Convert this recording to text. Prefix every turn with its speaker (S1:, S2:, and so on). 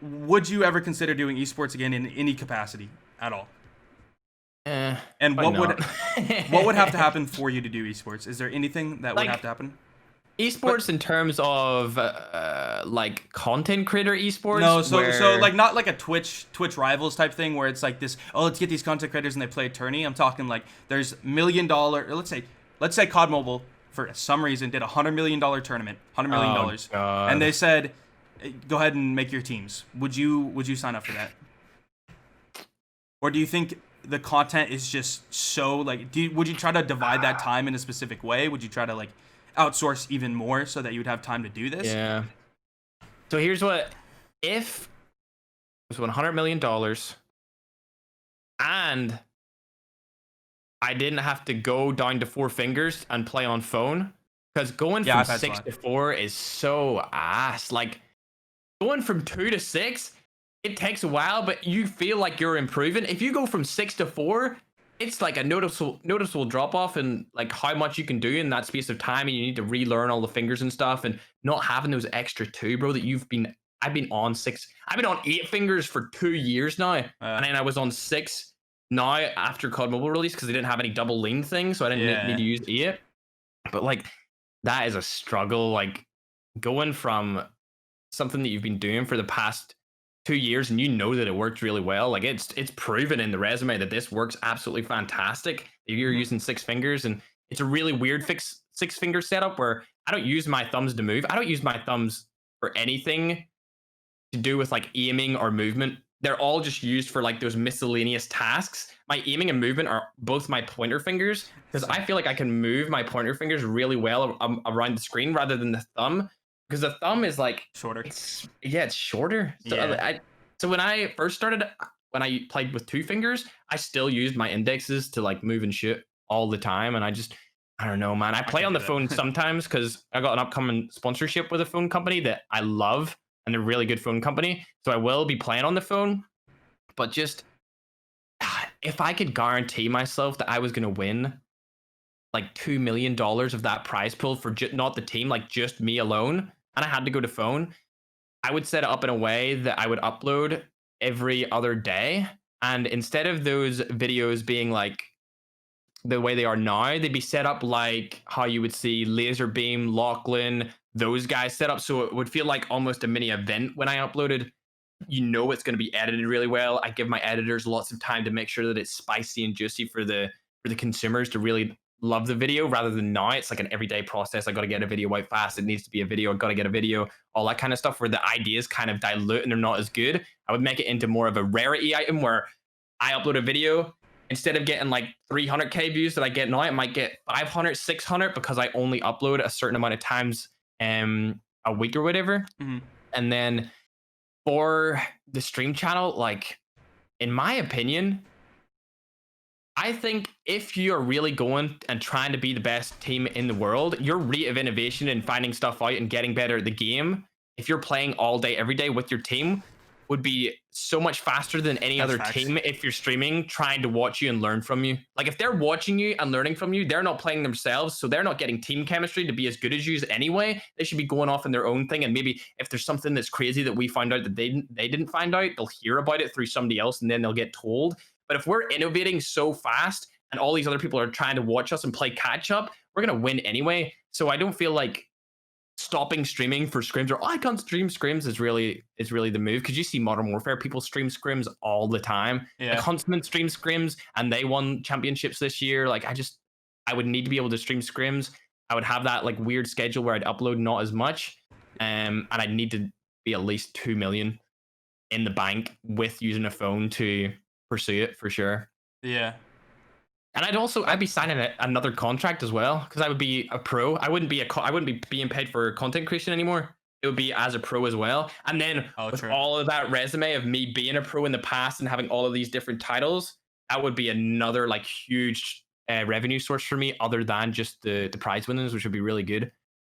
S1: would you ever consider doing esports again in any capacity at all? And
S2: Why not?
S1: what would have to happen for you to do esports? Is there anything that would have
S2: Like
S1: to happen? But
S2: esports in terms of like content creator
S1: no,
S2: esports,
S1: so
S2: where
S1: like not like a Twitch rivals type thing where it's like this. Oh, let's get these content creators and they play a tourney. I'm talking like there's $1 million. Or let's say COD Mobile for some reason did $100 million tournament,
S2: oh
S1: $100 million, and they
S2: god,
S1: said, go ahead and make your teams. Would you sign up for that? Or do you think the content is just so like? Would you try to divide that time in a specific way? Would you try to like outsource even more so that you would have time to do this?
S2: yeah. So here's what: if it was $100 million and I didn't have to go down to four fingers and play on phone, because going
S1: Yeah,
S2: from
S1: I've had
S2: six
S1: fun.
S2: to four is so ass. Like going from 2 to 6, it takes a while, but you feel like you're improving. If you go from 6 to 4, it's like a noticeable drop off in like how much you can do in that space of time, and you need to relearn all the fingers and stuff, and not having those extra two, bro. That you've been, I've been on six, I've been on 8 fingers for 2 years now, and
S1: Uh,
S2: then I was on six now after COD Mobile release because they didn't have any double lane thing, so I didn't need
S1: yeah.
S2: to use 8. But like that is a struggle. Like going from something that you've been doing for the past 2 years and you know that it worked really well. Like it's proven in the resume that this works absolutely fantastic. If you're
S1: Mhm.
S2: using 6 fingers, and it's a really weird fix 6 finger setup where I don't use my thumbs to move. I don't use my thumbs for anything to do with like aiming or movement. They're all just used for like those miscellaneous tasks. My aiming and movement are both my pointer fingers because
S1: So
S2: I feel like I can move my pointer fingers really well around the screen rather than the thumb, because the thumb is like
S1: shorter.
S2: it's shorter. So
S1: Yeah.
S2: so when I first started, when I played with 2 fingers, I still used my indexes to like move and shoot all the time, and I don't know, man. I
S1: I
S2: play
S1: can't
S2: on
S1: do
S2: the phone
S1: that.
S2: sometimes because I got an upcoming sponsorship with a phone company that I love, and they're a really good phone company. So I will be playing on the phone, but just if I could guarantee myself that I was going to win like $2 million of that prize pool for not the team, like just me alone, and I had to go to phone, I would set it up in a way that I would upload every other day. And instead of those videos being like the way they are now, they'd be set up like how you would see Laser Beam, Lachlan, those guys set up. So it would feel like almost a mini event when I uploaded. You know it's going to be edited really well. I give my editors lots of time to make sure that it's spicy and juicy for the consumers to really love the video, rather than now it's like an everyday process. I got to get a video out fast. It needs to be a video. I got to get a video, all that kind of stuff, where the ideas kind of dilute and they're not as good. I would make it into more of a rarity item where I upload a video, instead of getting like 300k views that I get now, I might get 500, 600 because I only upload a certain amount of times a week or whatever.
S1: Mhm.
S2: And then for the stream channel, like in my opinion, I think if you're really going and trying to be the best team in the world, your rate of innovation and finding stuff out and getting better at the game, if you're playing all day, every day with your team, would be so much faster than any
S1: That's
S2: other
S1: facts.
S2: team if you're streaming, trying to watch you and learn from you. Like if they're watching you and learning from you, they're not playing themselves, so they're not getting team chemistry to be as good as you anyway. They should be going off in their own thing, and maybe if there's something that's crazy that we find out that they didn't find out, they'll hear about it through somebody else, and then they'll get told. But if we're innovating so fast and all these other people are trying to watch us and play catch up, we're gonna win anyway. So I don't feel like stopping streaming for scrims, or I can't stream scrims, is really the move, because you see Modern Warfare people stream scrims all the time. Like
S1: Yeah.
S2: Huntsman streams scrims and they won championships this year. Like I would need to be able to stream scrims. I would have that like weird schedule where I'd upload not as much, and I'd need to be at least 2 million in the bank with using a phone to pursue it for sure.
S1: Yeah.
S2: And I'd
S1: That
S2: be signing another contract as well, because I would be a pro. I wouldn't be being paid for content creation anymore. It would be as a pro as well. And then
S1: oh
S2: with
S1: true.
S2: all of that resume of me being a pro in the past and having all of these different titles, that would be another like huge revenue source for me, other than just the prize winnings, which would be really good.